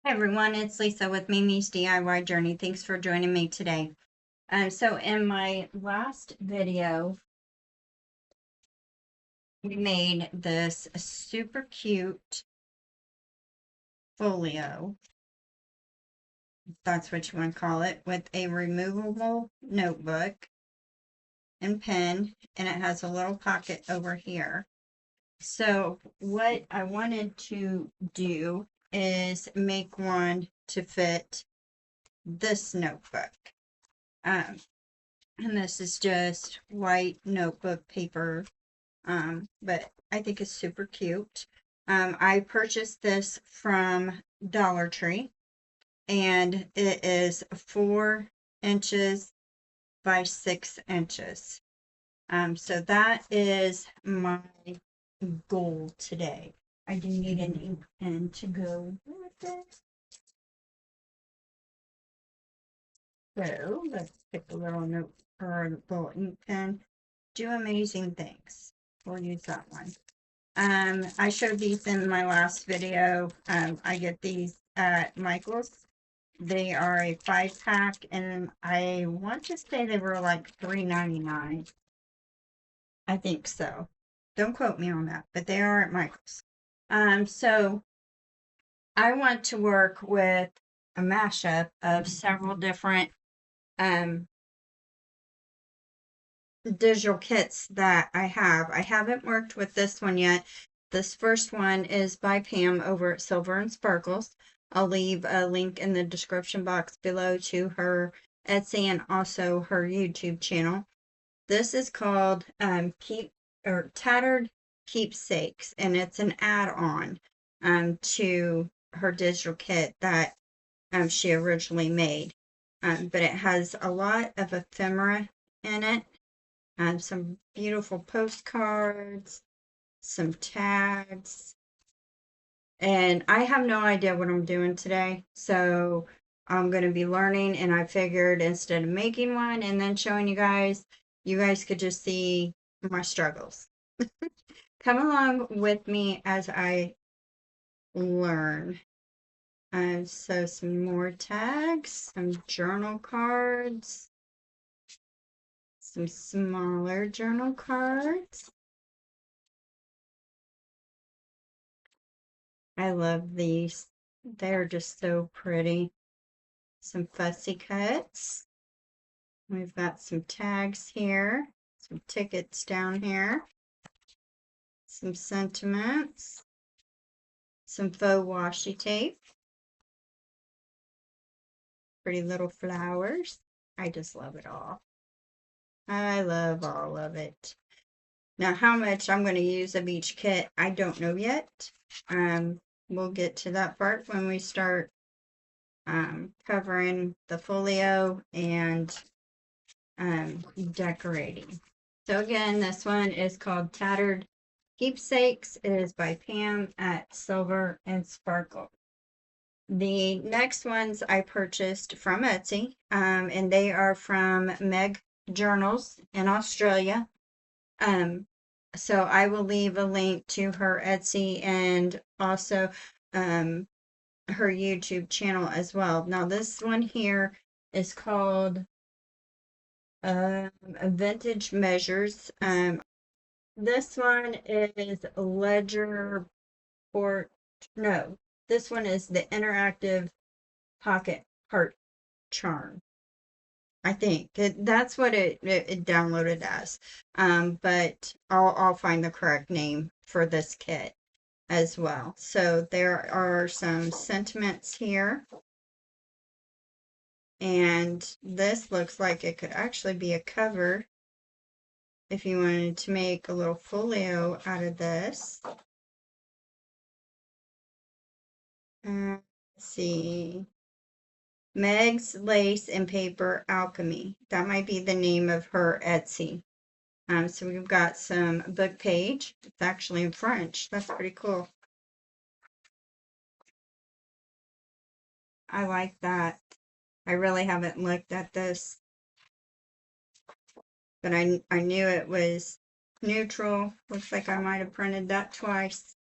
Hi everyone, it's Lisa with Mimi's DIY Journey. Thanks for joining me today. So in my last video, we made this super cute folio, if that's what you want to call it, with a removable notebook and pen, and it has a little pocket over here. So what I wanted to do is make one to fit this notebook. Um, and this is just white notebook paper, but I think it's super cute. I purchased this from Dollar Tree, and it is 4 inches by 6 inches. So that is my goal today. I do need an ink pen to go with it. So let's pick a little note or a little ink pen. Do amazing things. We'll use that one. I showed these in my last video. I get these at Michael's. They are a 5-pack, and I want to say they were like $3.99. I think so. Don't quote me on that, but they are at Michael's. So I want to work with a mashup of several different digital kits that I have. I haven't worked with this one yet. This first one is by Pam over at Silver and Sparkles. I'll leave a link in the description box below to her Etsy and also her YouTube channel. This is called Tattered Keepsakes, and it's an add-on to her digital kit that she originally made. But it has a lot of ephemera in it. Some beautiful postcards, some tags, and I have no idea what I'm doing today, so I'm going to be learning, and I figured instead of making one and then showing you guys could just see my struggles. Come along with me as I learn. So some more tags, some journal cards, some smaller journal cards. I love these. They're just so pretty. Some fussy cuts. We've got some tags here, some tickets down here, some sentiments, some faux washi tape, pretty little flowers. I just love it all. I love all of it. Now, how much I'm going to use of each kit, I don't know yet. We'll get to that part when we start covering the folio and decorating. So again, this one is called Tattered Keepsakes. It is by Pam at Silver and Sparkle. The next ones I purchased from Etsy, and they are from Meg Journals in Australia. So I will leave a link to her Etsy and also her YouTube channel as well. Now this one here is called Vintage Measures. This one is Ledger Port. No, this one is the Interactive Pocket Heart Charm. I think that's what it downloaded as. But I'll find the correct name for this kit as well. So there are some sentiments here. And this looks like it could actually be a cover if you wanted to make a little folio out of this. Let's see. Meg's Lace and Paper Alchemy. That might be the name of her Etsy. So we've got some book page. It's actually in French. That's pretty cool. I like that. I really haven't looked at this, but I knew it was neutral. Looks like I might have printed that twice.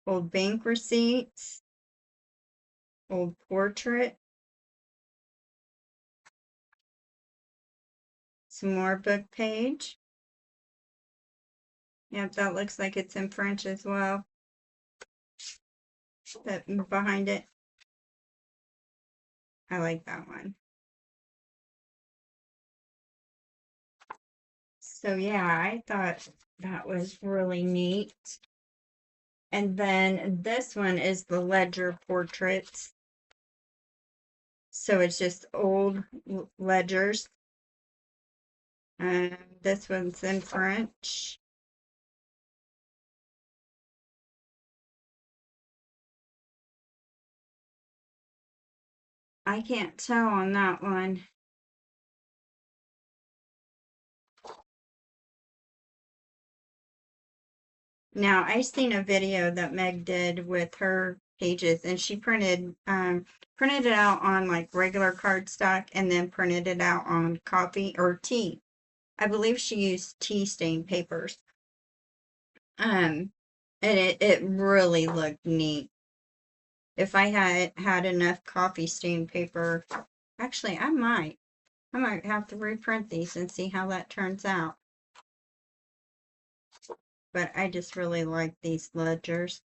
old bank receipts, old portrait, some more book page. Yep, that looks like it's in French as well. That behind it. I like that one. So yeah, I thought that was really neat. And then this one is the ledger portraits. So it's just old ledgers. This one's in French. I can't tell on that one. Now, I seen a video that Meg did with her pages, and she printed it out on like regular cardstock and then printed it out on coffee or tea. I believe she used tea stained papers. And it really looked neat. If I had enough coffee stained paper, actually I might have to reprint these and see how that turns out. But I just really like these ledgers.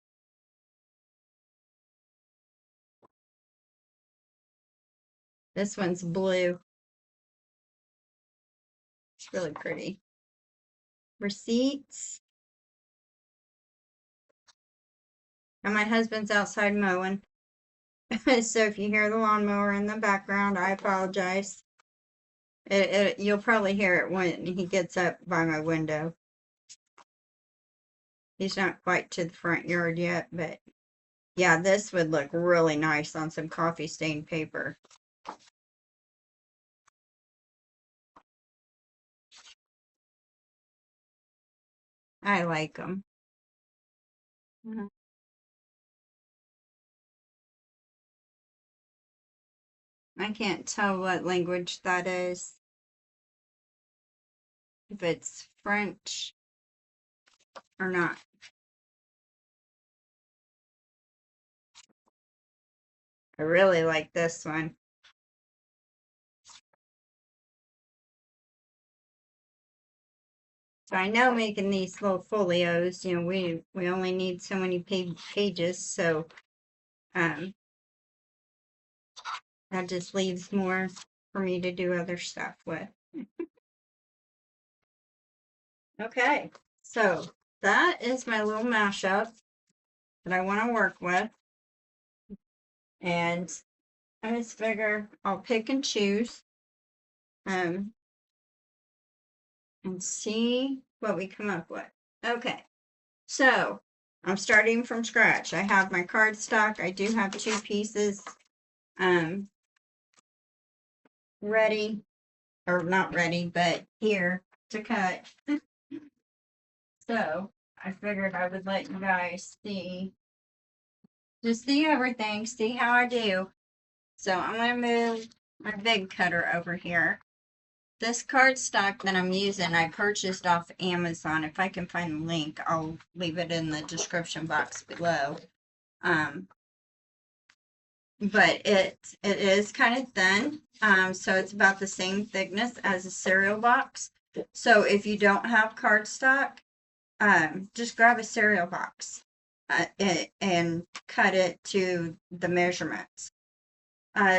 This one's blue. It's really pretty. Receipts. And my husband's outside mowing. So if you hear the lawnmower in the background, I apologize. You'll probably hear it when he gets up by my window. He's not quite to the front yard yet, but yeah, this would look really nice on some coffee stained paper. I like them. I can't tell what language that is. If it's French or not. I really like this one. So I know making these little folios, you know, we only need so many pages, so that just leaves more for me to do other stuff with. Okay, so that is my little mashup that I want to work with. And I just figure I'll pick and choose and see what we come up with. Okay, so I'm starting from scratch. I have my cardstock. I do have 2 pieces ready, or not ready, but here to cut. So I figured I would let you guys see, just see everything, see how I do. So I'm going to move my big cutter over here. This cardstock that I'm using, I purchased off Amazon. If I can find the link, I'll leave it in the description box below. But it is kind of thin, so it's about the same thickness as a cereal box. So if you don't have cardstock, just grab a cereal box and cut it to the measurements.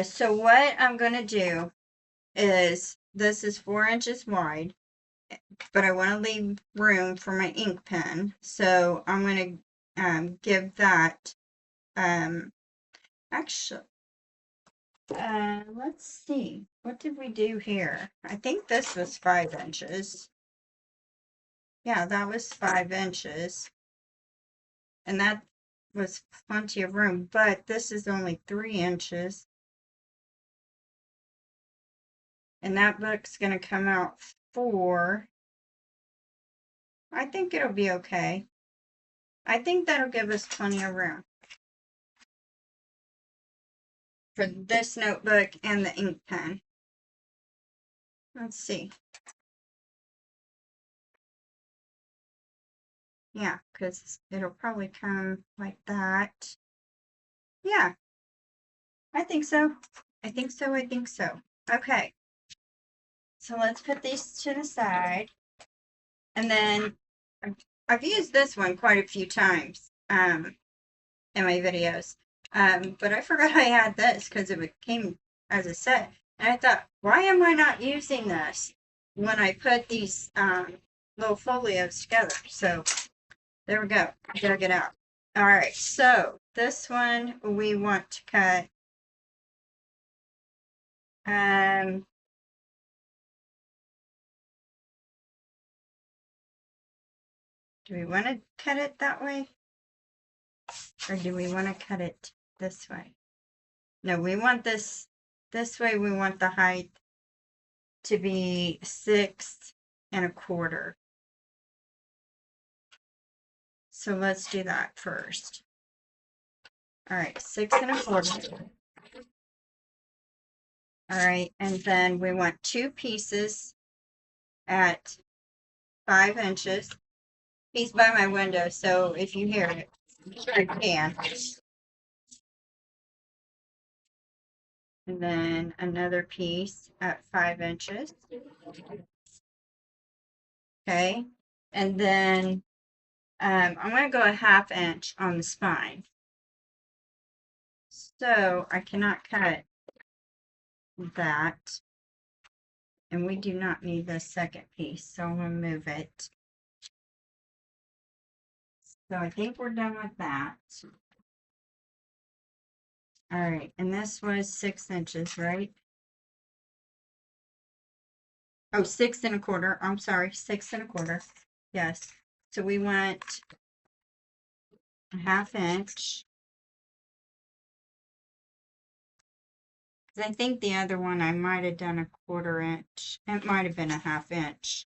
So what I'm going to do is, this is 4 inches wide, but I want to leave room for my ink pen. So I'm going to give that, actually, let's see. What did we do here? I think this was 5 inches. Yeah, that was 5 inches. And that was plenty of room, but this is only 3 inches. And that book's going to come out 4. I think it'll be okay. I think that'll give us plenty of room for this notebook and the ink pen. Let's see. Yeah, because it'll probably come like that. Yeah, I think so. I think so. I think so. Okay. So let's put these to the side. And then I've used this one quite a few times in my videos. But I forgot I had this because it came as a set. And I thought, why am I not using this when I put these little folios together? So there we go. Dug it out. All right. So this one we want to cut. Do we want to cut it that way? Or do we want to cut it this way? No, we want this way. We want the height to be 6 1/4. So let's do that first. All right, 6 1/4. All right, and then we want 2 pieces at 5 inches. He's by my window, so if you hear it, you can. And then another piece at 5 inches. Okay, and then I'm going to go a 1/2 inch on the spine. So I cannot cut that. And we do not need the second piece, so I'm going to move it. So I think we're done with that. All right, and this was 6 inches, right? Oh, 6 1/4. I'm sorry, 6 1/4. Yes. So we want a 1/2 inch. I think the other one I might have done a 1/4 inch. It might have been a 1/2 inch.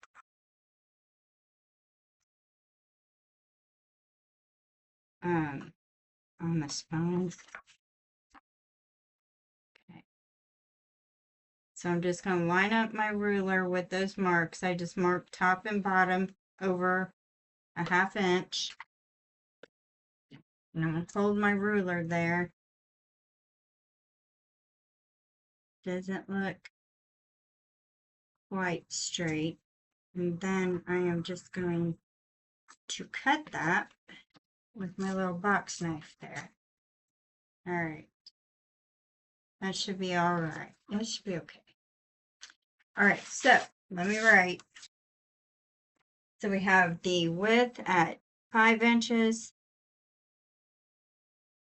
On the spine. Okay. So I'm just going to line up my ruler with those marks. I just marked top and bottom over a 1/2 inch. And I'm going to hold my ruler there. Doesn't look quite straight. And then I am just going to cut that with my little box knife there. All right. That should be all right. It should be okay. All right, so let me write. So we have the width at 5 inches.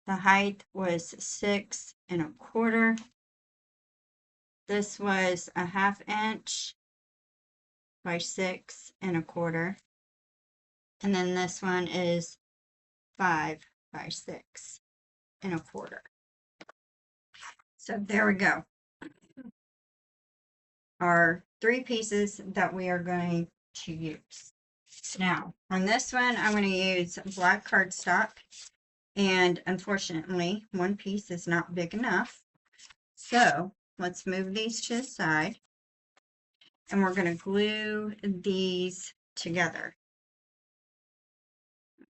The height was 6 1/4. This was a 1/2 inch by 6 1/4. And then this one is 5 by 6 1/4. So there we go. Our 3 pieces that we are going to use. Now, on this one, I'm going to use black cardstock. And unfortunately, one piece is not big enough. So let's move these to the side. And we're going to glue these together.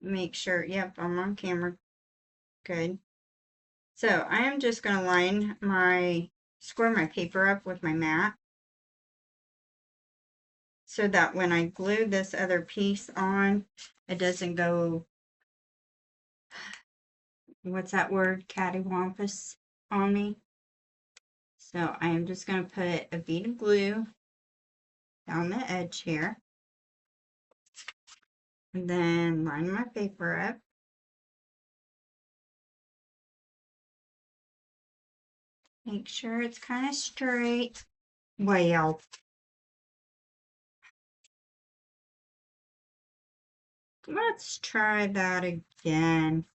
Make sure, yep, I'm on camera. Good. So I am just going to square my paper up with my mat. So that when I glue this other piece on, it doesn't go, what's that word, cattywampus on me. So I am just going to put a bead of glue down the edge here. And then line my paper up. Make sure it's kind of straight. Well, let's try that again.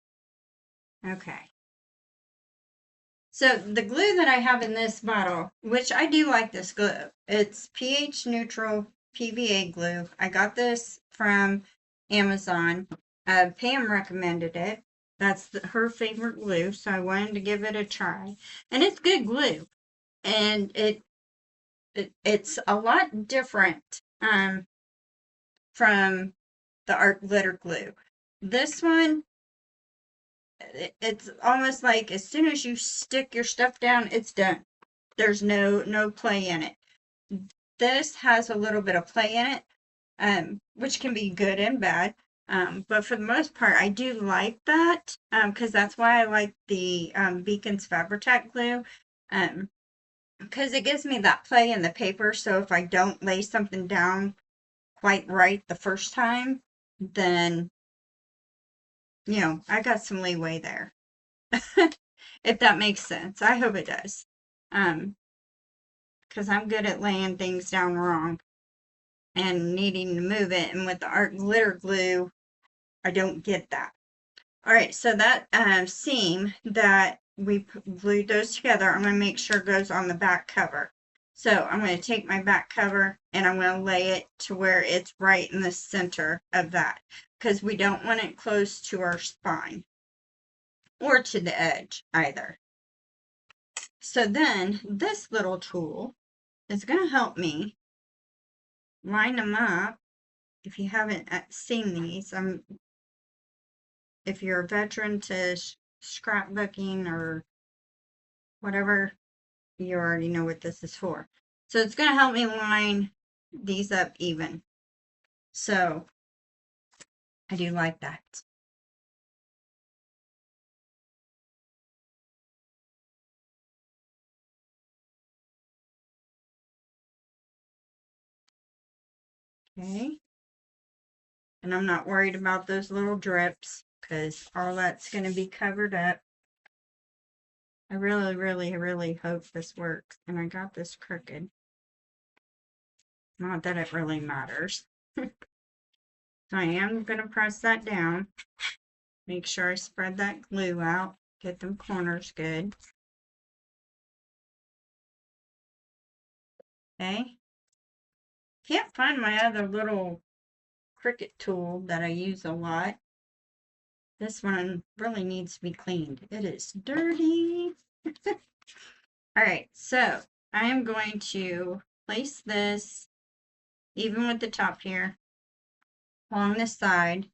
Okay. So the glue that I have in this bottle, which I do like this glue, it's pH neutral PVA glue. I got this from Amazon. Pam recommended it. That's her favorite glue, so I wanted to give it a try. And it's good glue. And it's a lot different from the art glitter glue. This one, it's almost like as soon as you stick your stuff down, it's done. There's no play in it. This has a little bit of play in it, which can be good and bad. But for the most part, I do like that, because that's why I like the Beacons Fabri-Tac glue, because it gives me that play in the paper. So if I don't lay something down quite right the first time, then, I got some leeway there. If that makes sense. I hope it does. Because I'm good at laying things down wrong and needing to move it. And with the art glitter glue, I don't get that. All right, so that seam that we glued those together, I'm going to make sure goes on the back cover. So I'm going to take my back cover and I'm going to lay it to where it's right in the center of that, because we don't want it close to our spine or to the edge either. So then this little tool is going to help me line them up. If you haven't seen these, if you're a veteran to scrapbooking or whatever, you already know what this is for. So it's going to help me line these up even. So I do like that. Okay. And I'm not worried about those little drips because all that's going to be covered up. I really, really, really hope this works. And I got this crooked. Not that it really matters. So I am going to press that down. Make sure I spread that glue out. Get them corners good. Okay. Can't find my other little Cricut tool that I use a lot. This one really needs to be cleaned. It is dirty. All right, so I am going to place this, even with the top here, along the side,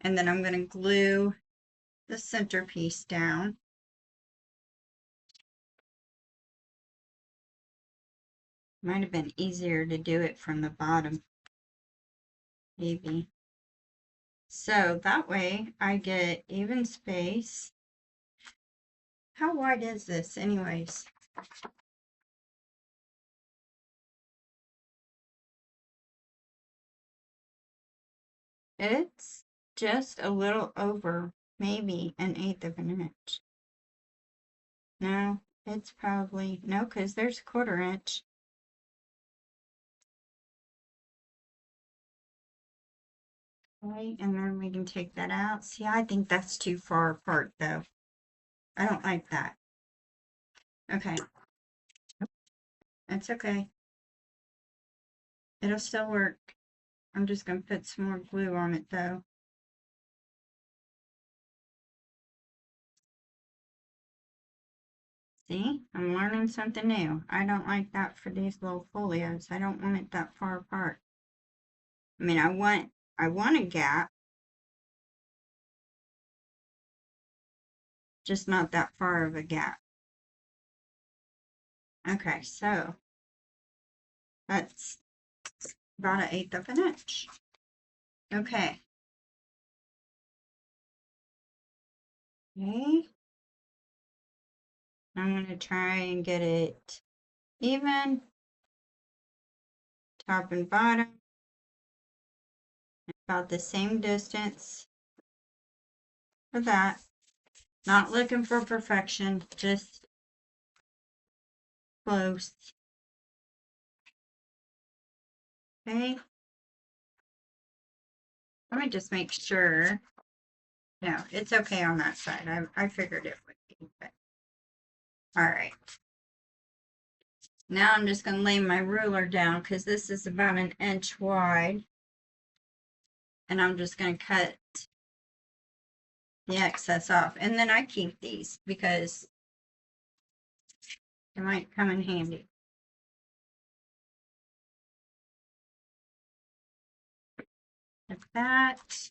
and then I'm going to glue the centerpiece down. Might have been easier to do it from the bottom, maybe. So that way I get even space. How wide is this anyways? It's just a little over, maybe 1/8 of an inch. No, it's probably, no, because there's a 1/4 inch. Okay, and then we can take that out. See, I think that's too far apart though. I don't like that. Okay. That's okay. It'll still work. I'm just going to put some more glue on it though. See, I'm learning something new. I don't like that for these little folios. I don't want it that far apart. I mean, I want a gap, just not that far of a gap. Okay, so that's about 1/8 of an inch. Okay. Okay. I'm going to try and get it even, top and bottom, about the same distance for that. Not looking for perfection, just close. Okay. Let me just make sure. No, it's okay on that side. I figured it would be. But. All right. Now I'm just going to lay my ruler down because this is about 1 inch wide. And I'm just going to cut the excess off. And then I keep these because it might come in handy. like that.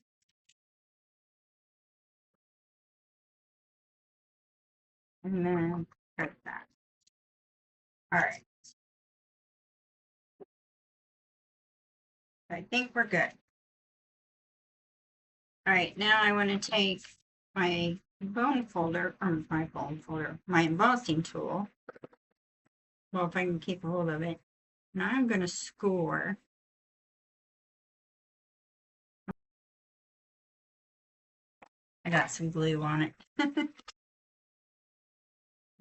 And then cut that. All right. I think we're good. All right, now I want to take my my embossing tool. Well, if I can keep a hold of it. Now I'm going to score. I got some glue on it.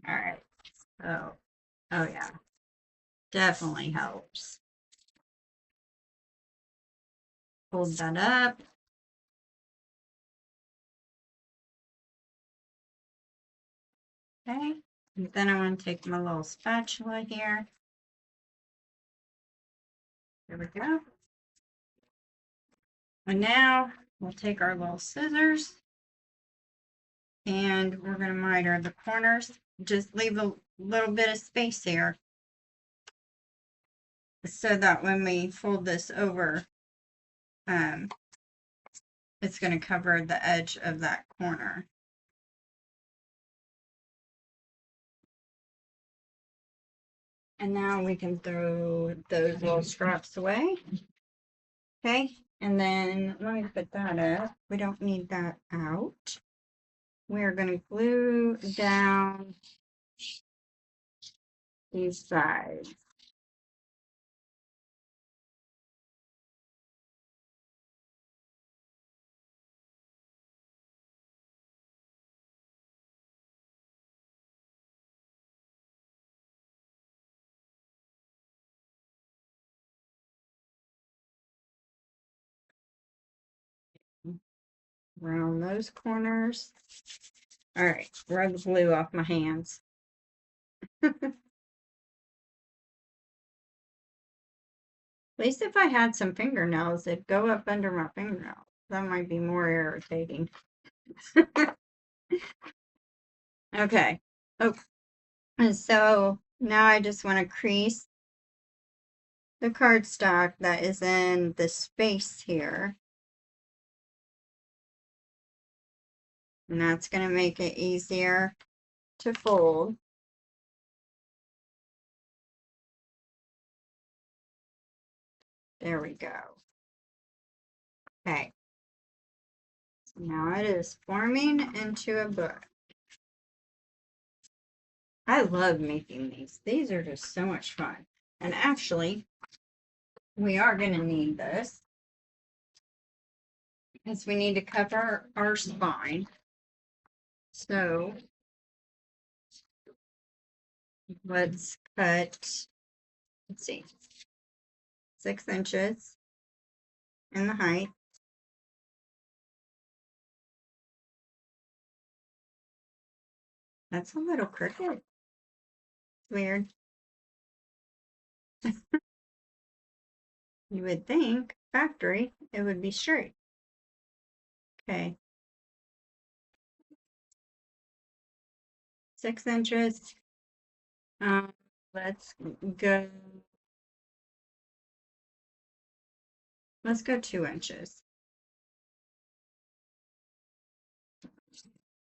All right. So, oh yeah, definitely helps. Hold that up. Okay. And then I want to take my little spatula here. There we go. And now we'll take our little scissors and we're going to miter the corners. Just leave a little bit of space here so that when we fold this over, it's going to cover the edge of that corner. And now we can throw those little scraps away. Okay, and then let me put that up. We don't need that out. We're going to glue down these sides. Around those corners. All right, rub the glue off my hands. At least if I had some fingernails, it'd go up under my fingernails. That might be more irritating. Okay. Oh, and so now I just want to crease the cardstock that is in the space here. And that's going to make it easier to fold. There we go. Okay. So now it is forming into a book. I love making these. These are just so much fun. And actually, we are going to need this because we need to cover our spine. So let's cut, let's see, 6 inches in the height. That's a little crooked. Weird. You would think factory, it would be straight. Okay. 6 inches. Let's go. Let's go 2 inches.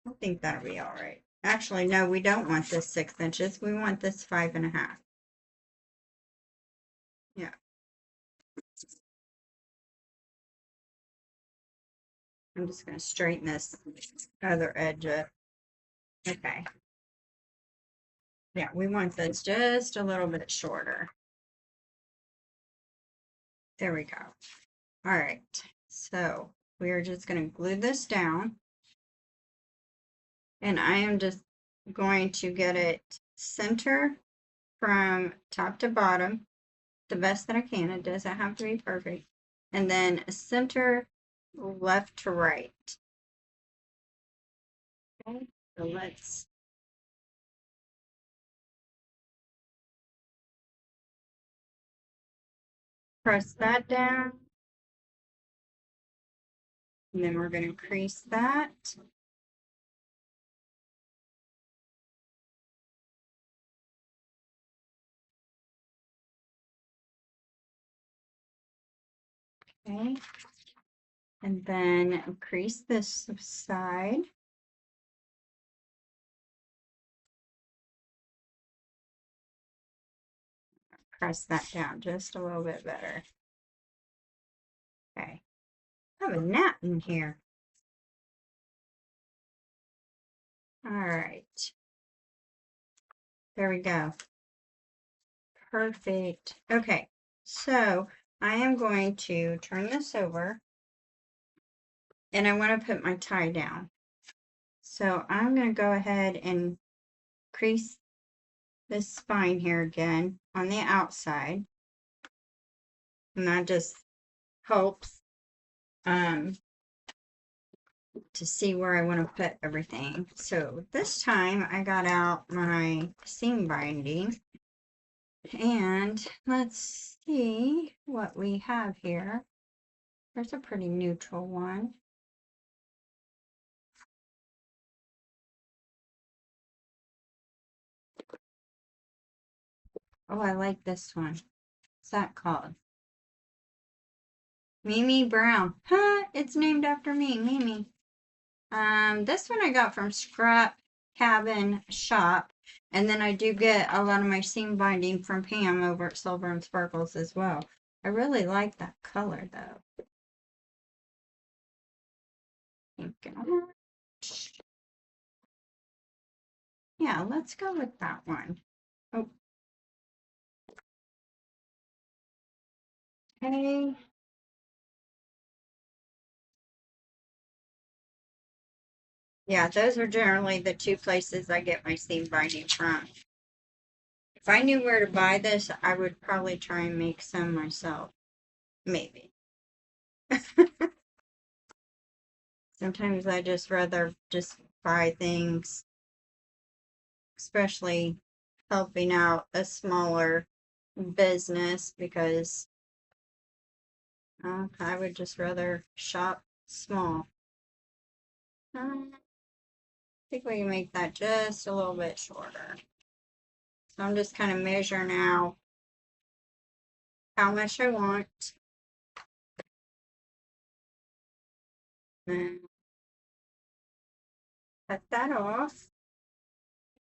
I think that'll be all right. Actually, no, we don't want this 6 inches. We want this 5.5. Yeah. I'm just going to straighten this other edge up. Okay. Yeah, we want this just a little bit shorter. There we go. All right. So we're just going to glue this down. And I am just going to get it center from top to bottom the best that I can. It doesn't have to be perfect. And then center left to right. Okay, so let's press that down. And then we're going to crease that. Okay. And then crease this side. Press that down just a little bit better. Okay. I have a gnat in here. All right. There we go. Perfect. Okay. So I am going to turn this over and I want to put my tie down. So I'm going to go ahead and crease this spine here again on the outside. And that just helps to see where I want to put everything. So this time I got out my seam binding and let's see what we have here. There's a pretty neutral one. Oh, I like this one. What's that called? Mimi Brown. Huh, it's named after me, Mimi. This one I got from Scrap Cabin Shop. And then I do get a lot of my seam binding from Pam over at Silver and Sparkles as well. I really like that color though. Pink and orange. Yeah, let's go with that one. Oh. Okay. Yeah, those are generally the two places I get my seam binding from. If I knew where to buy this, I would probably try and make some myself. Maybe. Sometimes I just rather just buy things, especially helping out a smaller business because I would just rather shop small. I think we can make that just a little bit shorter. So I'm just kind of measuring out how much I want. And cut that off.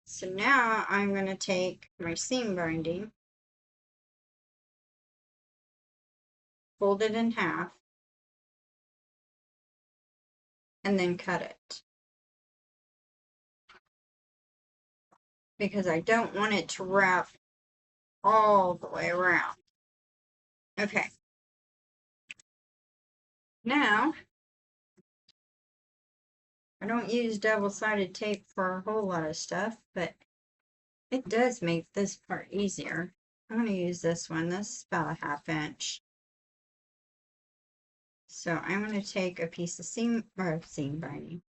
So now I'm going to take my seam binding, fold it in half, and then cut it. Because I don't want it to wrap all the way around. Okay. Now, I don't use double-sided tape for a whole lot of stuff, but it does make this part easier. I'm going to use this one. This is about a 1/2 inch. So I'm going to take a piece of seam binding,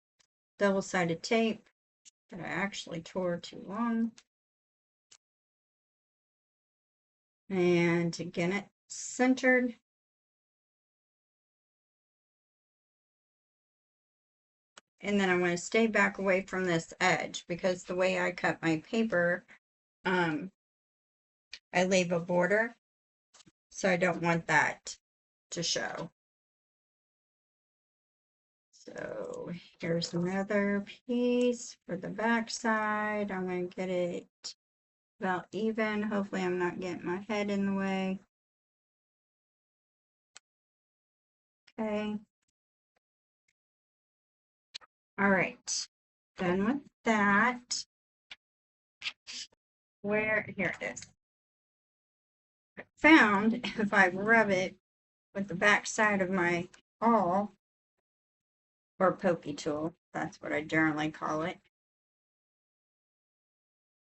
double-sided tape that I actually tore too long. And to get it centered, and then I'm going to stay back away from this edge because the way I cut my paper, I leave a border, so I don't want that to show. So here's another piece for the back side. I'm going to get it about even. Hopefully I'm not getting my head in the way. Okay. All right. Done with that. Here it is. I found if I rub it with the back side of my awl, or pokey tool, that's what I generally call it,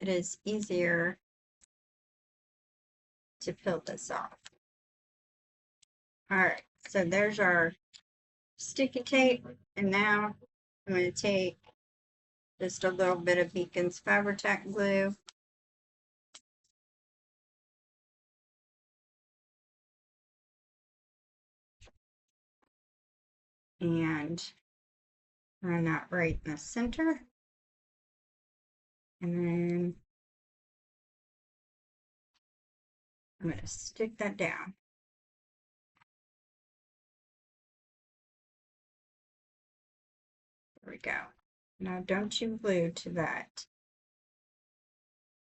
it is easier to peel this off. All right, so there's our sticky tape, and now I'm going to take just a little bit of Beacon's Fabri-Tac glue, and run that right in the center, and then I'm going to stick that down. There we go. Now don't you glue to that.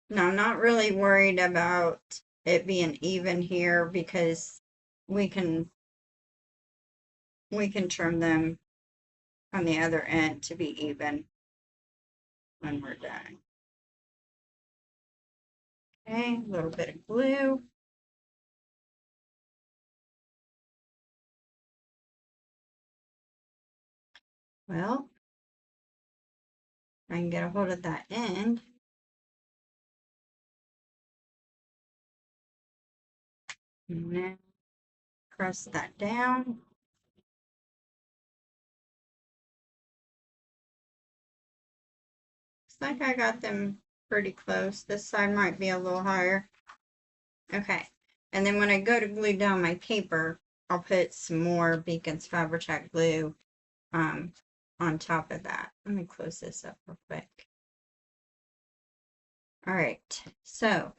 Now I'm not really worried about it being even here because we can trim them on the other end to be even when we're done. Okay, a little bit of glue. Well, I can get a hold of that end. And then press that down. Looks like I got them pretty close. This side might be a little higher. Okay, and then when I go to glue down my paper, I'll put some more Beacon's Fabri-Tac glue on top of that. Let me close this up real quick. All right, so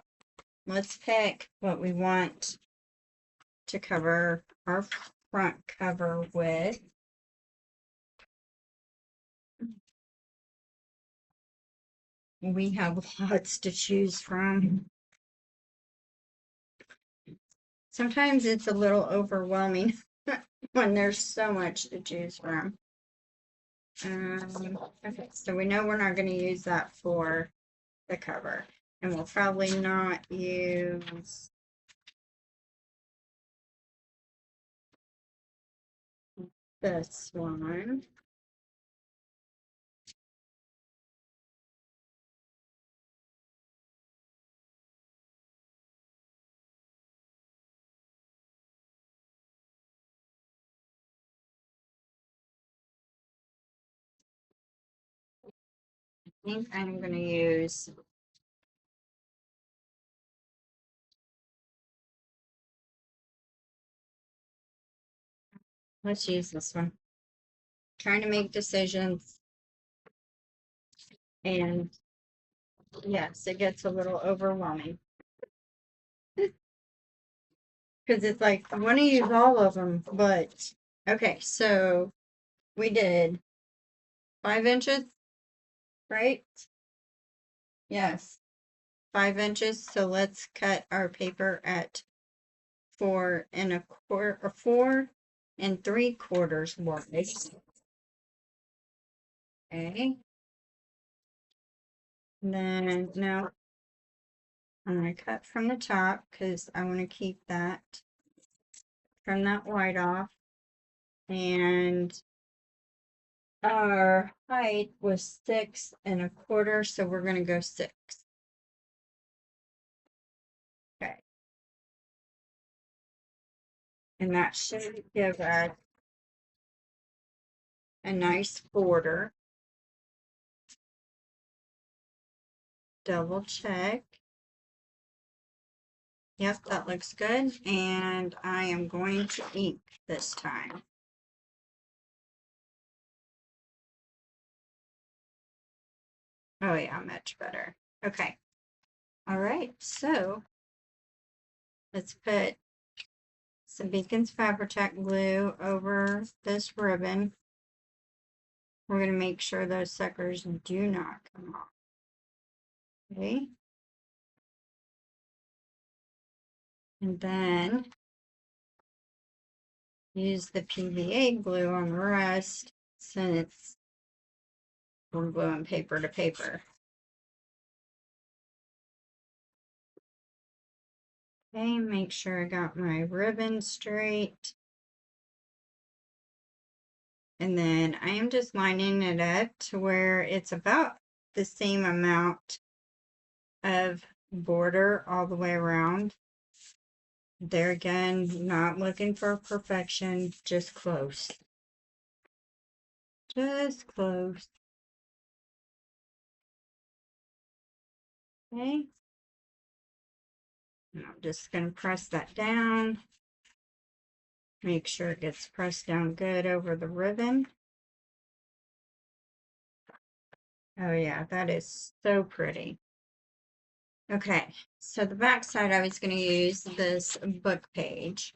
let's pick what we want to cover our front cover with. We have lots to choose from. Sometimes it's a little overwhelming when there's so much to choose from. Okay, so we know we're not going to use that for the cover. And we'll probably not use this one. I think I'm going to use let's use this one. Trying to make decisions. And yes, it gets a little overwhelming. Because it's like, I want to use all of them, but okay, so we did 5 inches, right? Yes, 5 inches. So let's cut our paper at 4 1/4 or 4 3/4 wide. Okay. And then now I'm going to cut from the top because I want to keep that, trim that white off. And our height was 6 1/4, so we're going to go 6. Okay. And that should give us a nice border. Double check. Yep, that looks good. And I am going to ink this time. Oh yeah, much better. Okay. All right, so let's put some Beacon's Fabri-Tac glue over this ribbon. We're going to make sure those suckers do not come off. Okay. And then use the PVA glue on the rest since we're gluing paper to paper. Okay, make sure I got my ribbon straight. And then I am just lining it up to where it's about the same amount of border all the way around. There again, not looking for perfection, just close. Just close. Okay. And I'm just going to press that down. Make sure it gets pressed down good over the ribbon. Oh yeah, that is so pretty. Okay, so the back side I was going to use this book page.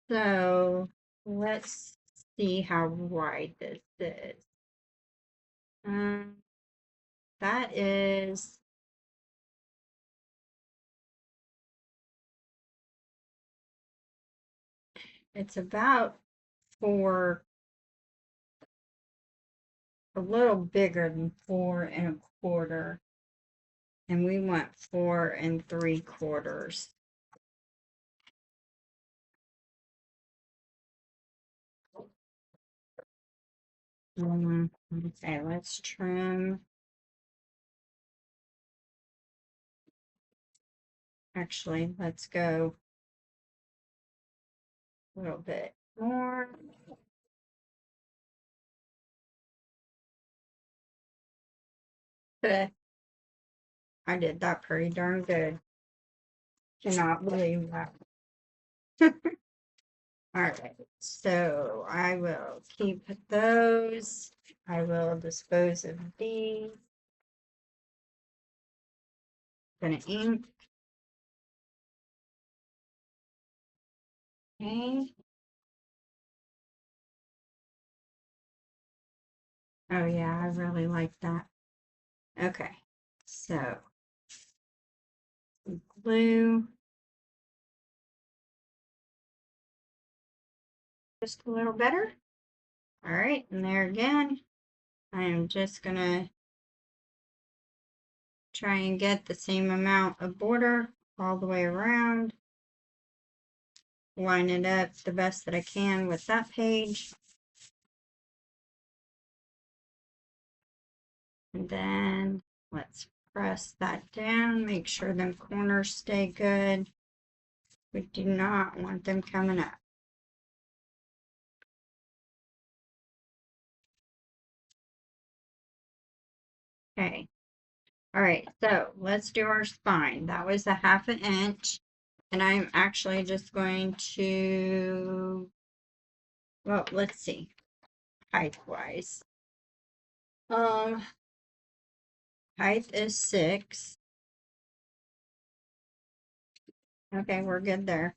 So let's see how wide this is. That is, it's about a little bigger than 4 1/4, and we want 4 3/4. Okay, let's trim. Actually, let's go a little bit more. I did that pretty darn good. Cannot believe that. All right, so I will keep those. I will dispose of these. Gonna ink. Okay. Oh yeah, I really like that. Okay, so glue. Just a little better. All right, and there again, I am just gonna try and get the same amount of border all the way around. Line it up the best that I can with that page. And then let's press that down, make sure them corners stay good. We do not want them coming up. Okay. All right, so let's do our spine. That was a 1/2 inch. And I'm actually just going to, well, let's see, height wise. Height is 6. Okay, we're good there.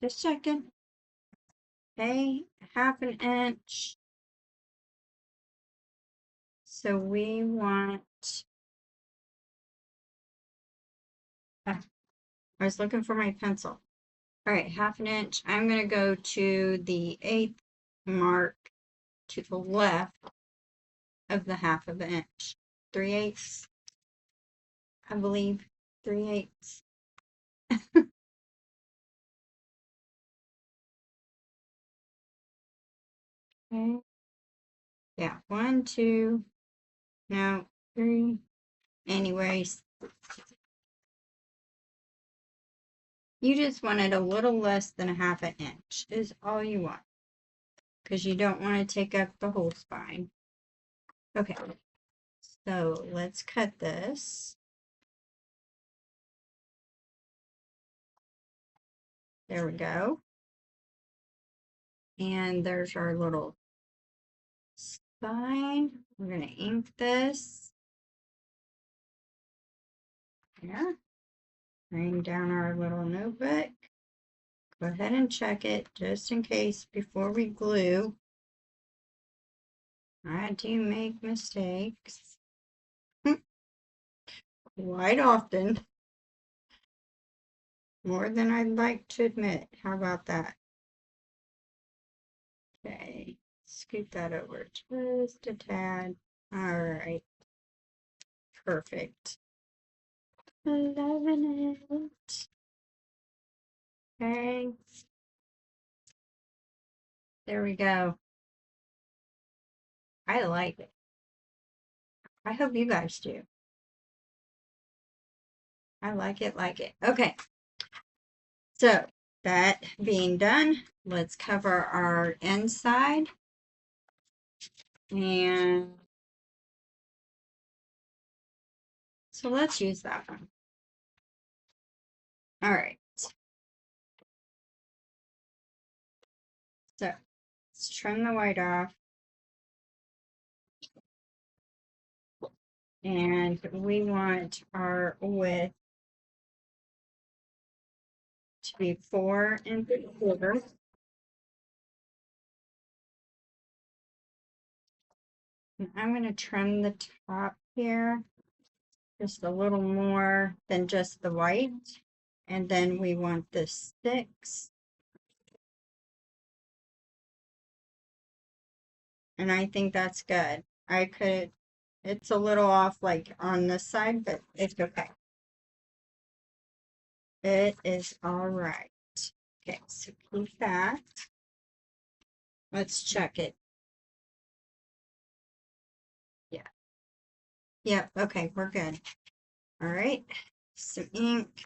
Just checking. Okay, 1/2 inch. So we want, I was looking for my pencil. All right, 1/2 inch. I'm going to go to the 1/8 mark to the left of the 1/2 inch. 3/8, I believe. 3/8. Okay. Yeah, 1, 2, no, 3. Anyways, you just want it a little less than a 1/2 inch is all you want, because you don't want to take up the whole spine. Okay, so let's cut this. There we go. And there's our little spine. We're going to ink this. Yeah. Bring down our little notebook. Go ahead and check it just in case before we glue. I do make mistakes quite often, more than I'd like to admit. How about that? Okay, scoot that over just a tad. All right, perfect. Loving it. Okay, there we go. I like it. I hope you guys do. I like it, like it. Okay, so that being done, let's cover our inside. And so let's use that one. All right. So let's trim the white off. And we want our width to be 4 3/4. And I'm going to trim the top here just a little more than just the white. And then we want the 6. And I think that's good. It's a little off like on this side, but it's okay. It is all right. Okay, so keep that. Let's check it. Yeah. Yep. Okay, we're good. All right. Some ink.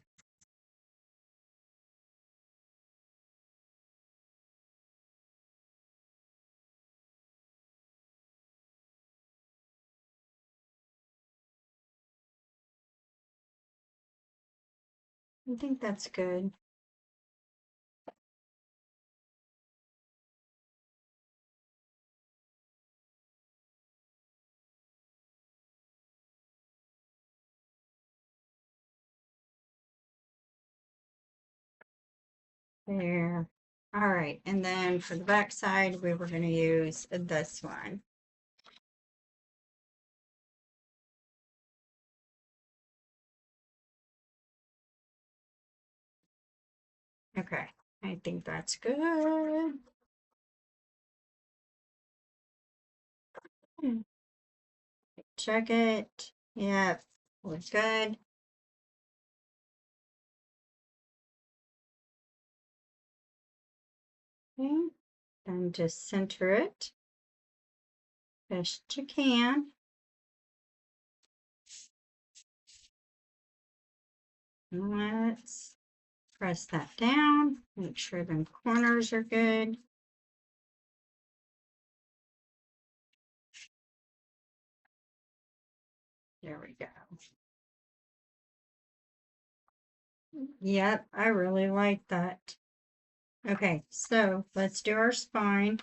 I think that's good. There. All right. And then for the back side, we were going to use this one. Okay. I think that's good. Check it. Yep. Looks good. Okay. Then just center it best you can. Let's press that down. Make sure the corners are good. There we go. Yep, I really like that. Okay, so let's do our spine.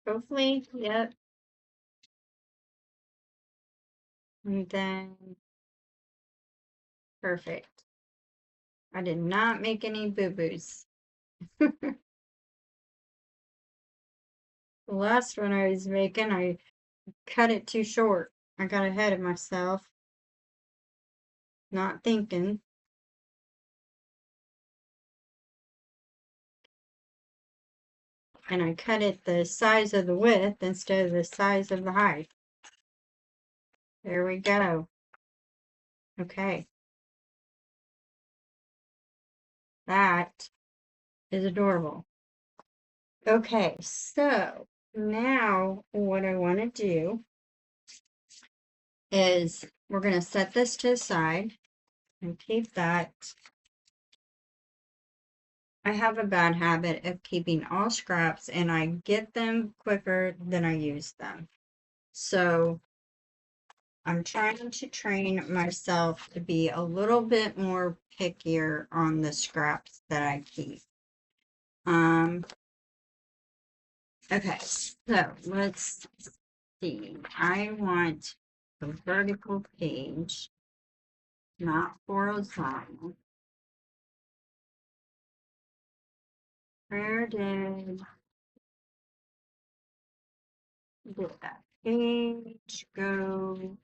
Hopefully, yep. And then, perfect. I did not make any boo-boos. The last one I was making, I cut it too short. I got ahead of myself, not thinking. And I cut it the size of the width instead of the size of the height. There we go. Okay. That is adorable. Okay, so now what I want to do is we're going to set this to the side and keep that. I have a bad habit of keeping all scraps and I get them quicker than I use them. So I'm trying to train myself to be a little bit more pickier on the scraps that I keep. Okay, so let's see. I want a vertical page, not horizontal. Where did that page go?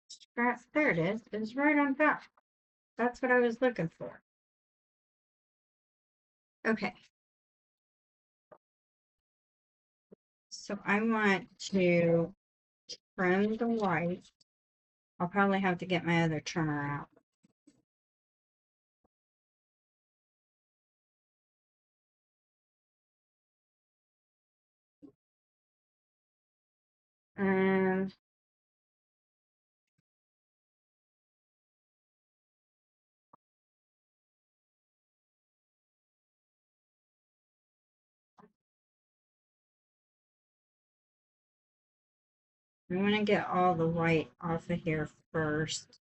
Scrap, there it is. It's right on top. That's what I was looking for. Okay. So I want to trim the white. I'll probably have to get my other trimmer out. Um, I'm going to get all the white off of here first.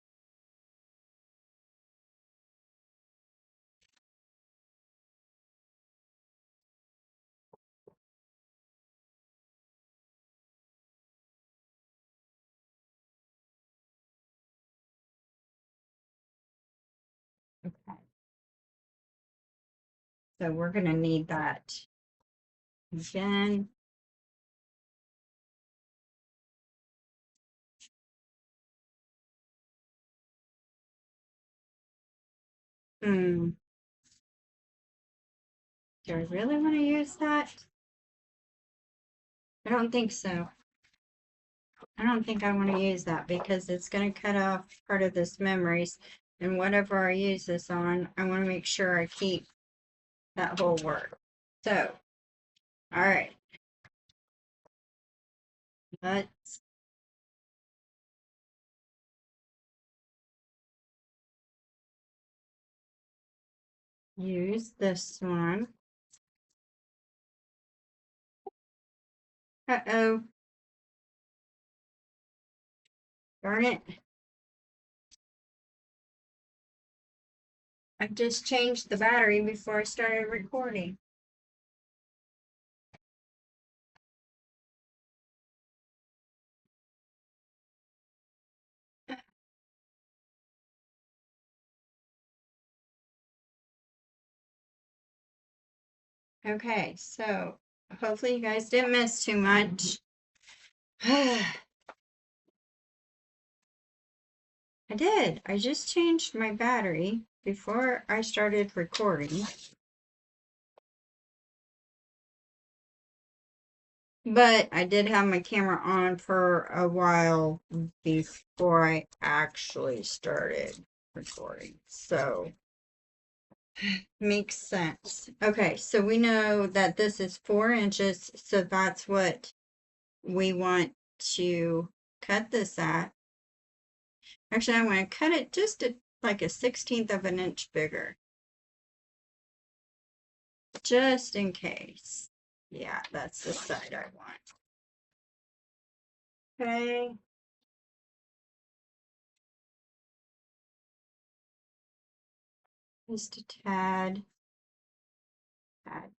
So we're going to need that again. Do I really want to use that? I don't think so. I don't think I want to use that because it's going to cut off part of this memories. And whatever I use this on, I want to make sure I keep that whole word. So, all right. Let's use this one. Uh-oh. Darn it. I just changed the battery before I started recording. Okay, so hopefully you guys didn't miss too much. I did. I just changed my battery before I started recording. But I did have my camera on for a while before I actually started recording. So, makes sense. Okay, so we know that this is 4 inches, so that's what we want to cut this at. Actually, I want to cut it just like a 1/16 of an inch bigger. Just in case. Yeah, that's the side I want. Okay. Just a tad. Tad.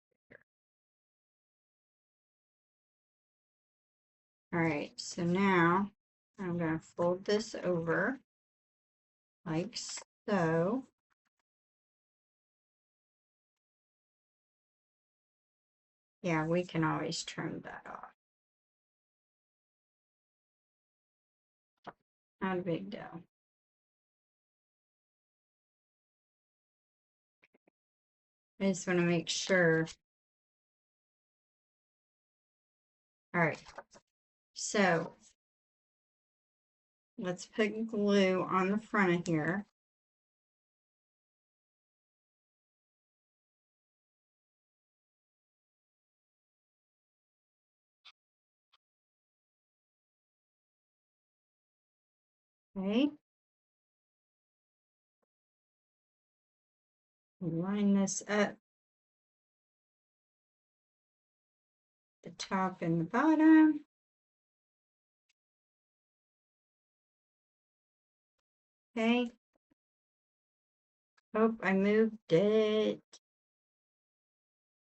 All right, so now I'm going to fold this over like so. Yeah, we can always trim that off. Not a big deal. I just want to make sure. All right, so let's put glue on the front of here. Okay. Line this up. The top and the bottom. Okay. Oh, I moved it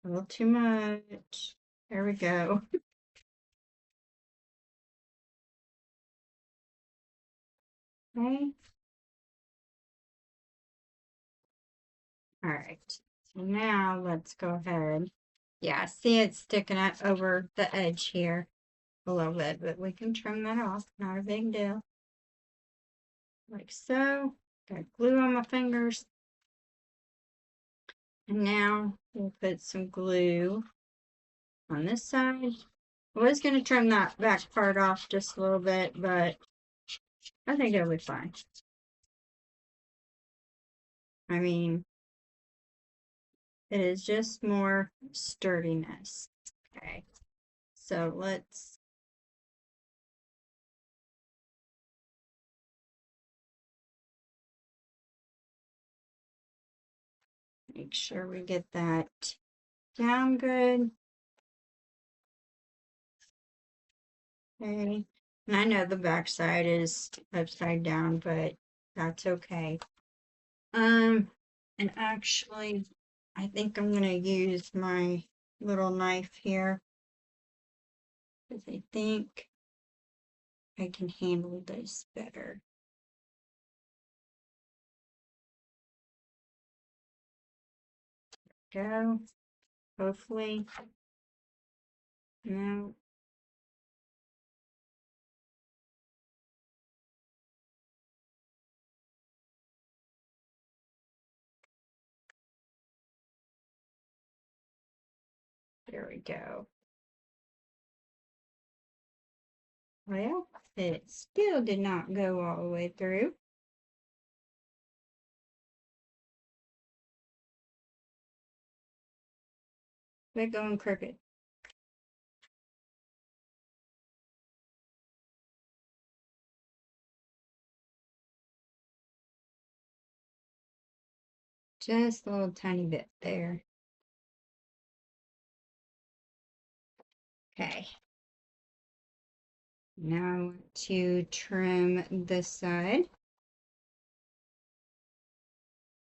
a little too much. There we go. Okay. All right. So now let's go ahead. Yeah, see it's sticking out over the edge here a little bit, but we can trim that off. Not a big deal. Like so. Got glue on my fingers. And now we'll put some glue on this side. I was going to trim that back part off just a little bit, but I think it'll be fine. I mean, it is just more sturdiness. Okay, so let's make sure we get that down good. Okay, and I know the back side is upside down, but that's okay. And actually, I think I'm gonna use my little knife here because I think I can handle this better. go. Hopefully. No. There we go. Well, it still did not go all the way through. We're going crooked. Just a little tiny bit there. Okay. Now to trim this side. I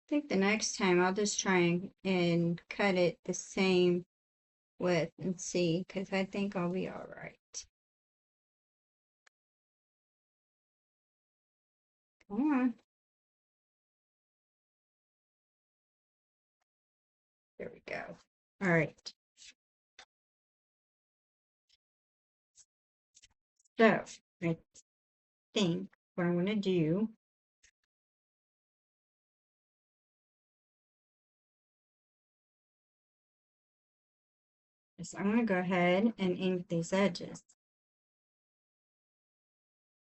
think the next time I'll just try and cut it the same width and see, because I think I'll be all right. Come on. There we go. All right. So I think what I'm going to do is I'm going to go ahead and ink these edges.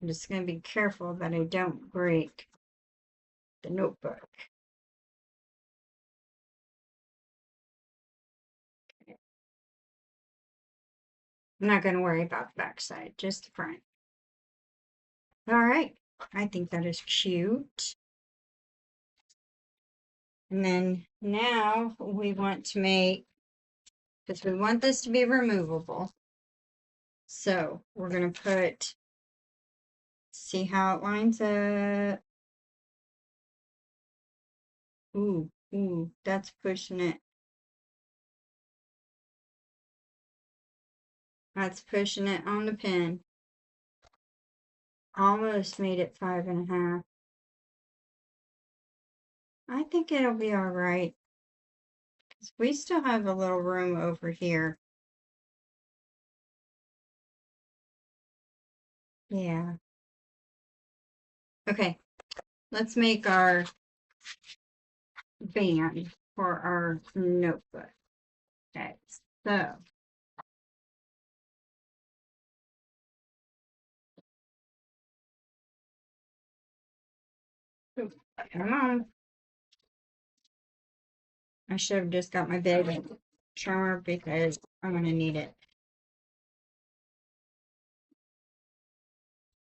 I'm just going to be careful that I don't break the notebook. Okay. I'm not going to worry about the back side, just the front. All right. I think that is cute. And then now we want to make, because we want this to be removable. So we're going to put, see how it lines up. Ooh, that's pushing it. That's pushing it on the pen. Almost made it 5.5. I think it'll be all right. Because we still have a little room over here. Yeah. Okay. Let's make our band for our notebook. Okay. So. Come on. I should have just got my big trimmer because I'm going to need it.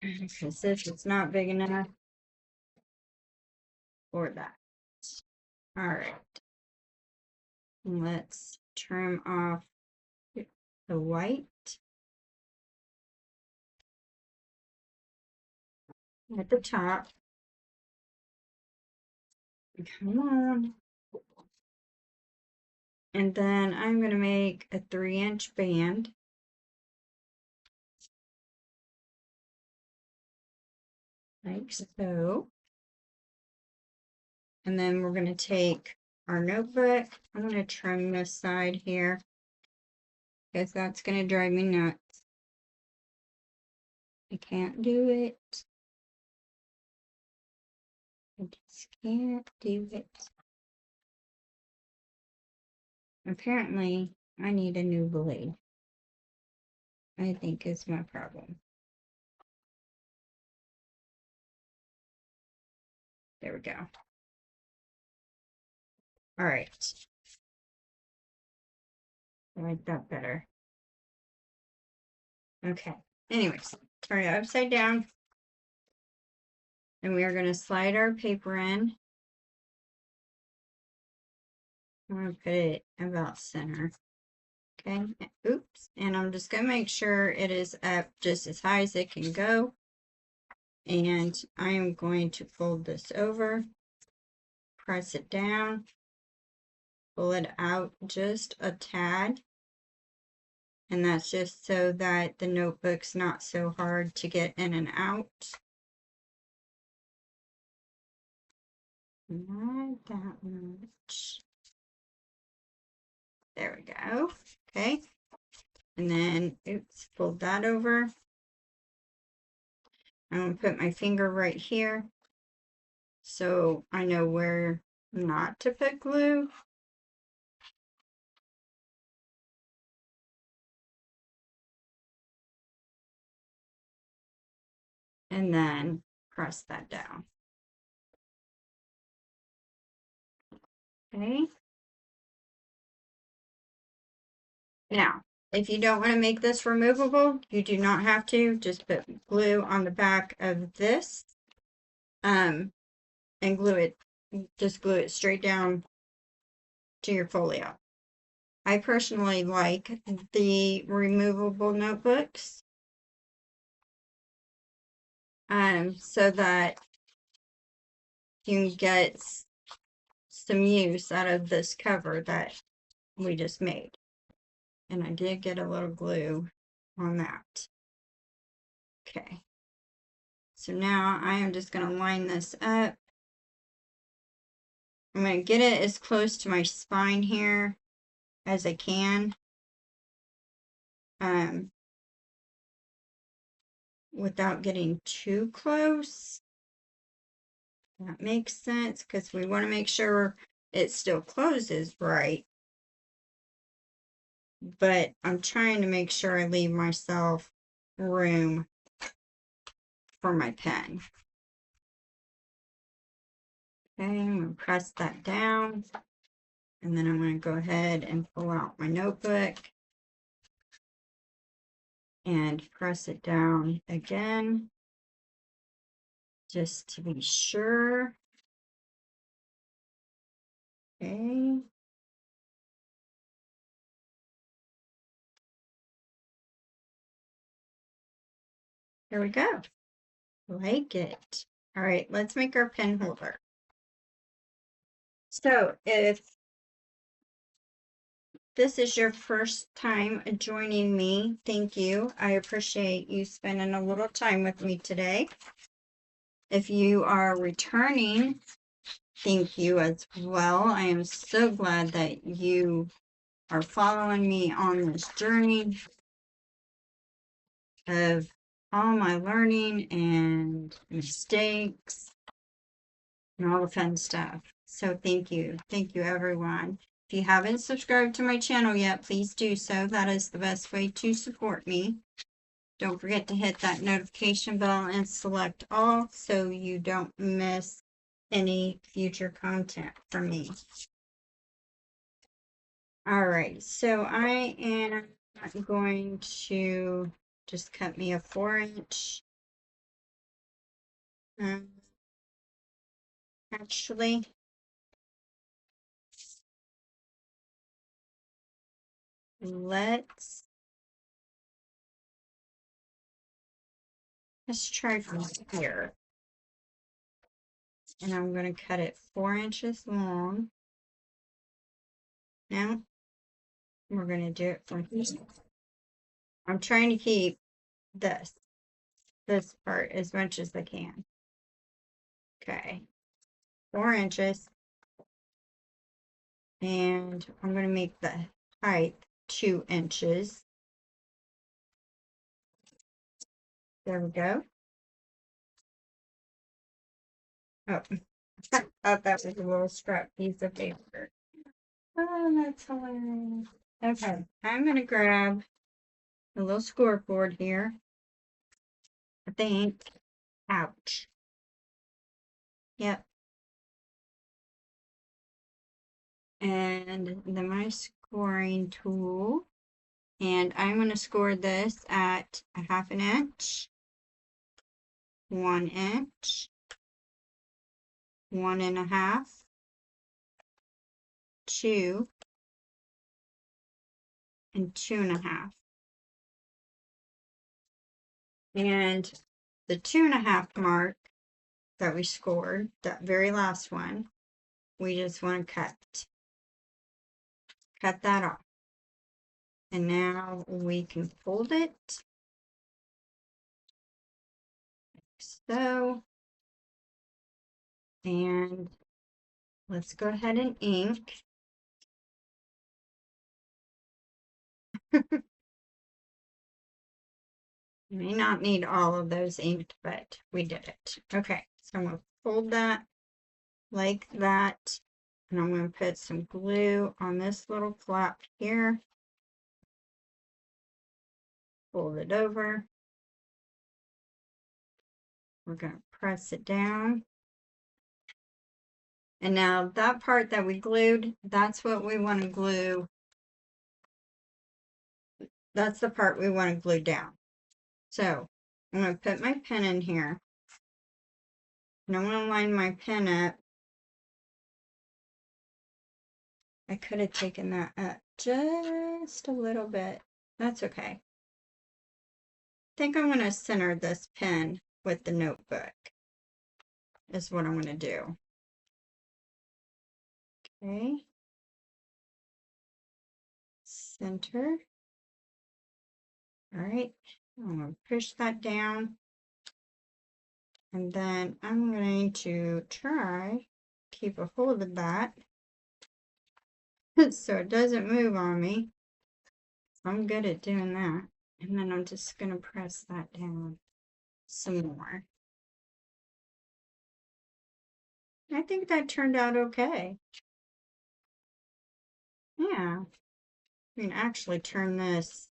Because this is not big enough for that. All right. Let's trim off the white at the top. Come on. And then I'm going to make a 3-inch band. Like so. And then we're going to take our notebook. I'm going to trim this side here because that's going to drive me nuts. I can't do it. I just can't do it. Apparently, I need a new blade. I think is my problem. There we go. All right. I like that better. Okay. Anyways, turn it upside down. And we are going to slide our paper in. I'm going to put it about center. Okay. Oops. And I'm just going to make sure it is up just as high as it can go. And I am going to fold this over, press it down, pull it out just a tad. And that's just so that the notebook's not so hard to get in and out. Not that much. There we go. Okay. And then, oops, fold that over. I'm going to put my finger right here so I know where not to put glue. And then press that down. Okay. Now, if you don't want to make this removable, you do not have to. Just put glue on the back of this, and glue it. Just glue it straight down to your folio. I personally like the removable notebooks, so that you can get some use out of this cover that we just made. And I did get a little glue on that. Okay. So now I am just going to line this up. I'm going to get it as close to my spine here as I can. Without getting too close. That makes sense because we want to make sure it still closes right. But I'm trying to make sure I leave myself room for my pen. Okay, I'm going to press that down. And then I'm going to go ahead and pull out my notebook and press it down again, just to be sure. Okay. There we go. Like it. All right, let's make our pen holder. So if this is your first time joining me, thank you. I appreciate you spending a little time with me today. If you are returning, thank you as well. I am so glad that you are following me on this journey of all my learning and mistakes and all the fun stuff. So thank you. Thank you, everyone. If you haven't subscribed to my channel yet, please do so. That is the best way to support me. Don't forget to hit that notification bell and select all so you don't miss any future content from me. All right, so I am going to just cut me a 4-inch. Actually, let's try from here. And I'm going to cut it 4 inches long. Now, we're going to do it from here. I'm trying to keep this part as much as I can. Okay, 4 inches. And I'm going to make the height 2 inches. There we go. Oh, I thought that was a little scrap piece of paper. Oh, that's hilarious. Okay, I'm going to grab a little scoreboard here. I think. Ouch. Yep. And then my scoring tool. And I'm going to score this at 1/2 inch, 1 inch, 1.5, 2, and 2.5. And the 2.5 mark that we scored, that very last one, we just want to cut that off. And now we can fold it like so. And let's go ahead and ink. You may not need all of those inked, but we did it. Okay, so I'm going to fold that like that. And I'm going to put some glue on this little flap here. Fold it over. We're going to press it down. And now that part that we glued, that's what we want to glue. That's the part we want to glue down. So I'm going to put my pin in here. And I'm going to line my pin up. I could have taken that up just a little bit. That's okay. I think I'm going to center this pin with the notebook. Is what I'm going to do. Okay. Center. All right. I'm going to push that down. And then I'm going to try keep a hold of that so it doesn't move on me. I'm good at doing that. And then I'm just going to press that down some more. I think that turned out okay. Yeah. You can actually turn this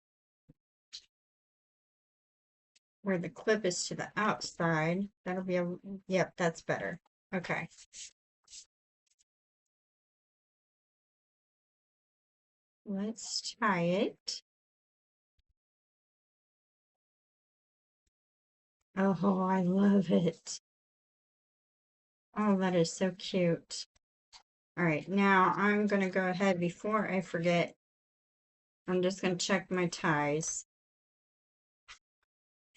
where the clip is to the outside. That'll be a, yep, that's better. Okay. Let's try it. Oh, I love it. Oh, that is so cute. All right, now I'm going to go ahead before I forget. I'm just going to check my ties.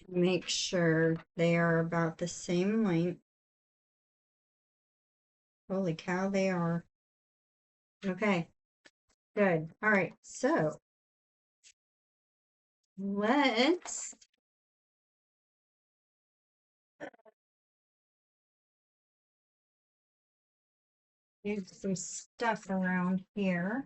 Make sure they are about the same length. Holy cow, they are. Okay, good. All right, so let's do some stuff around here.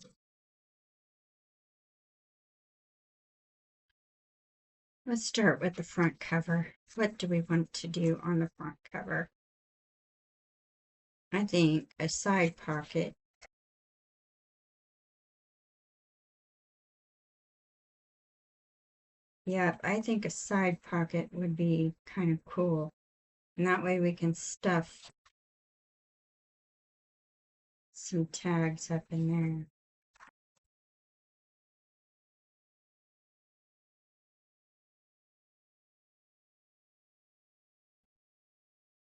Let's start with the front cover. What do we want to do on the front cover? I think a side pocket. Yeah, I think a side pocket would be kind of cool. And that way we can stuff some tags up in there.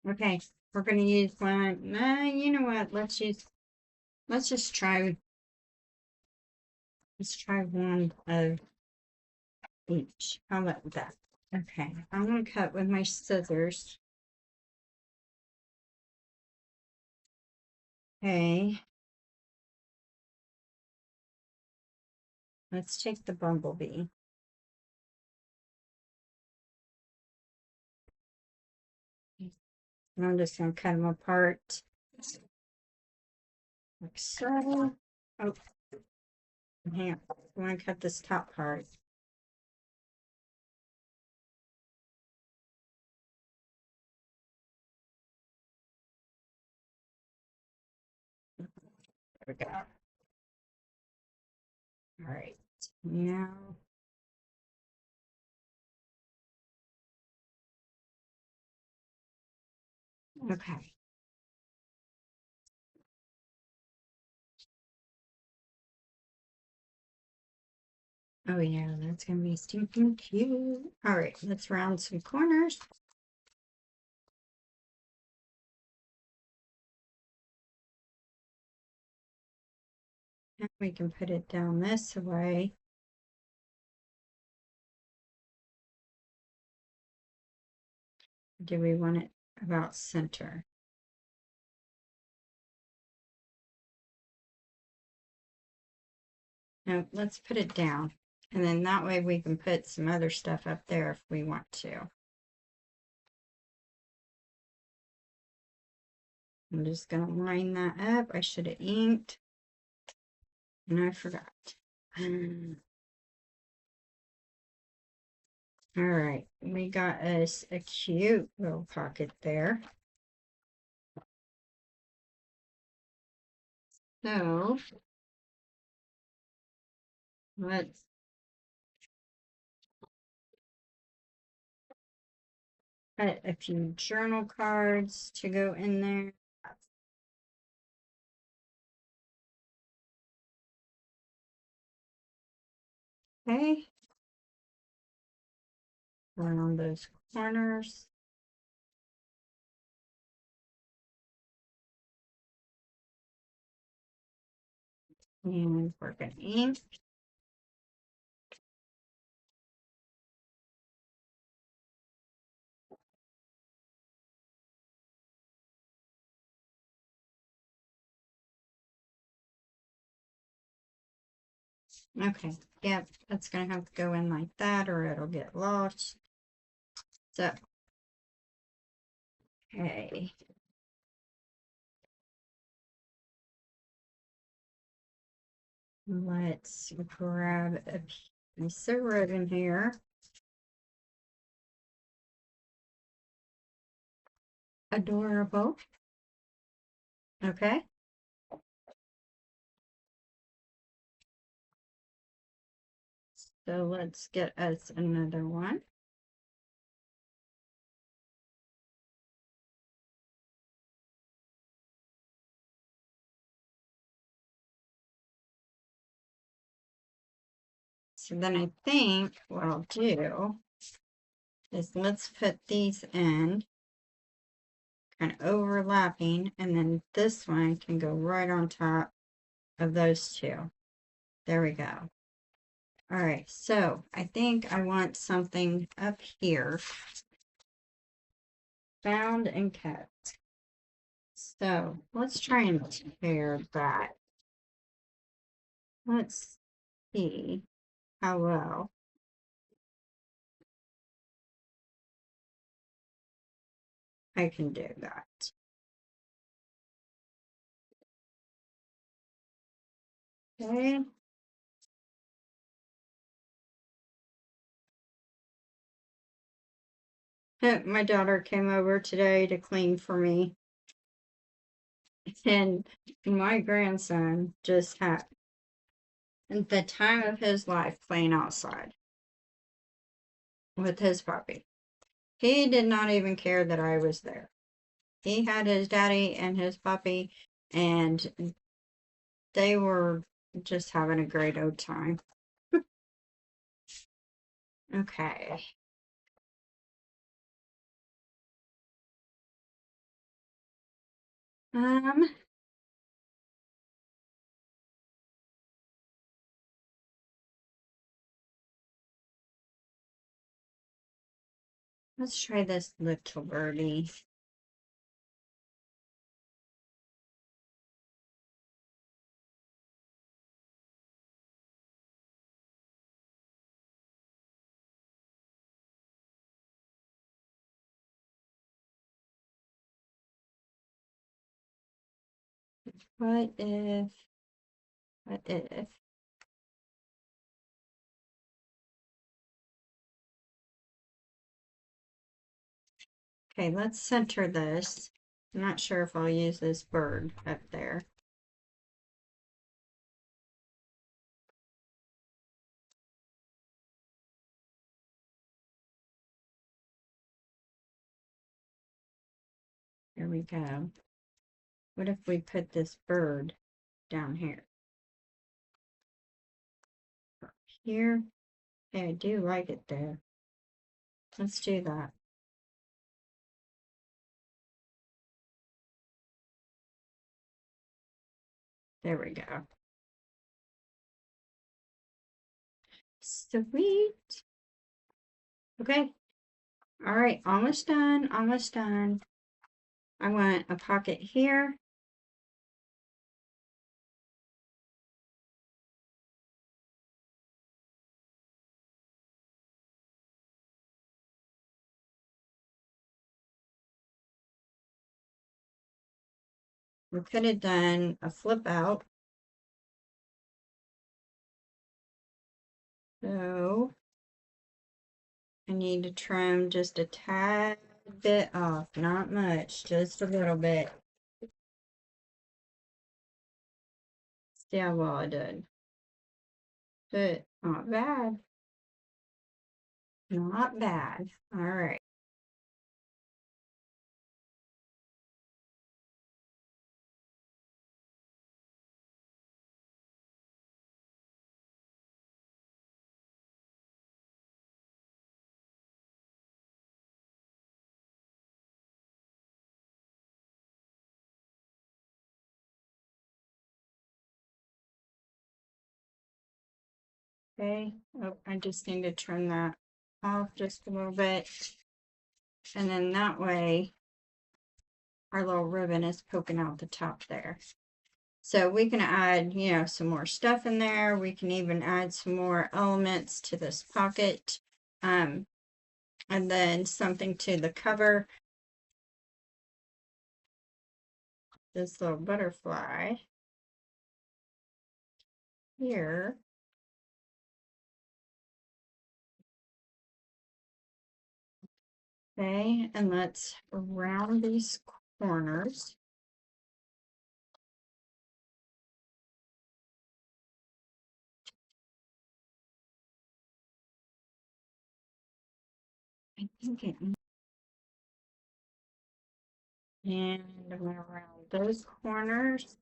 Okay, we're gonna use one. You know what? Let's just try. Let's try one of each. How about that? Okay, I'm gonna cut with my scissors. Okay. Let's take the bumblebee. And I'm just gonna cut them apart. Like so. Oh, hang on. I want to cut this top part. There we go. All right. Now. Okay. Oh yeah, that's gonna be stinking cute. All right, let's round some corners. And we can put it down this way. Do we want it about center? No, let's put it down. And then that way we can put some other stuff up there if we want to. I'm just going to line that up. I should have inked. And I forgot. All right, we got us a cute little pocket there. So let's cut a few journal cards to go in there. Okay, around those corners. And we're gonna ink. Okay, yep, that's gonna have to go in like that or it'll get lost. So, okay. Let's grab a piece of ribbon here. Adorable. Okay. So let's get us another one. So then I think what I'll do is let's put these in kind of overlapping, and then this one can go right on top of those two. There we go. All right, so I think I want something up here. Found and kept. So let's try and tear that. Let's see how well I can do that. Okay. My daughter came over today to clean for me, and my grandson just had the time of his life playing outside with his puppy. He did not even care that I was there. He had his daddy and his puppy, and they were just having a great old time. Okay. Um, let's try this little birdie. What if, what if, okay, let's center this. I'm not sure if I'll use this bird up there. There we go. What if we put this bird down here? Here? Okay, I do like it there. Let's do that. There we go. Sweet. Okay. All right, almost done, almost done. I want a pocket here. We could have done a flip out. So, I need to trim just a tad bit off, not much, just a little bit. See how well I did. But not bad. Not bad. All right. Okay. Oh, I just need to trim that off just a little bit. And then that way our little ribbon is poking out the top there. So we can add, you know, some more stuff in there. We can even add some more elements to this pocket. And then something to the cover. This little butterfly here. Okay, and let's round these corners. I think it, and I'm gonna round those corners.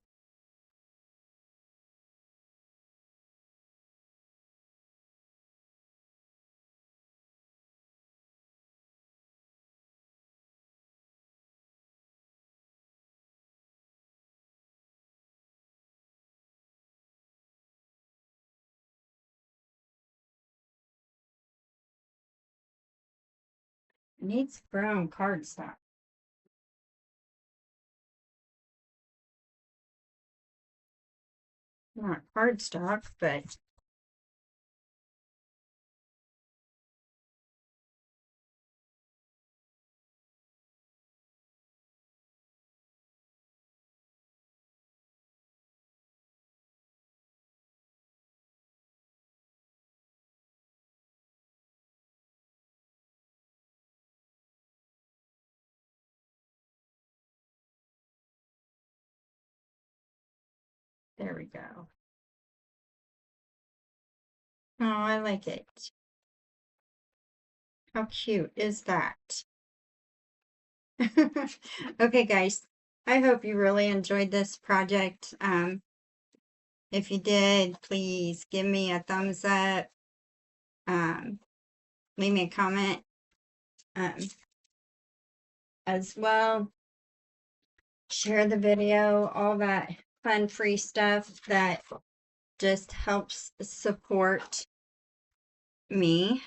It needs brown cardstock. Not cardstock, but there we go. Oh, I like it. How cute is that? Okay, guys. I hope you really enjoyed this project. If you did, please give me a thumbs up. Leave me a comment um, as well. Share the video, all that fun free stuff that just helps support me.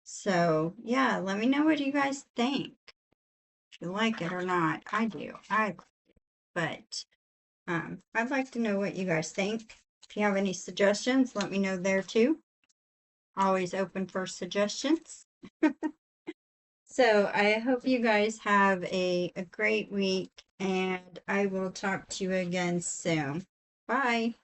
So yeah, let me know what you guys think. If you like it or not. I do. But I'd like to know what you guys think. If you have any suggestions, let me know there too. Always open for suggestions. So I hope you guys have a great week, and I will talk to you again soon. Bye.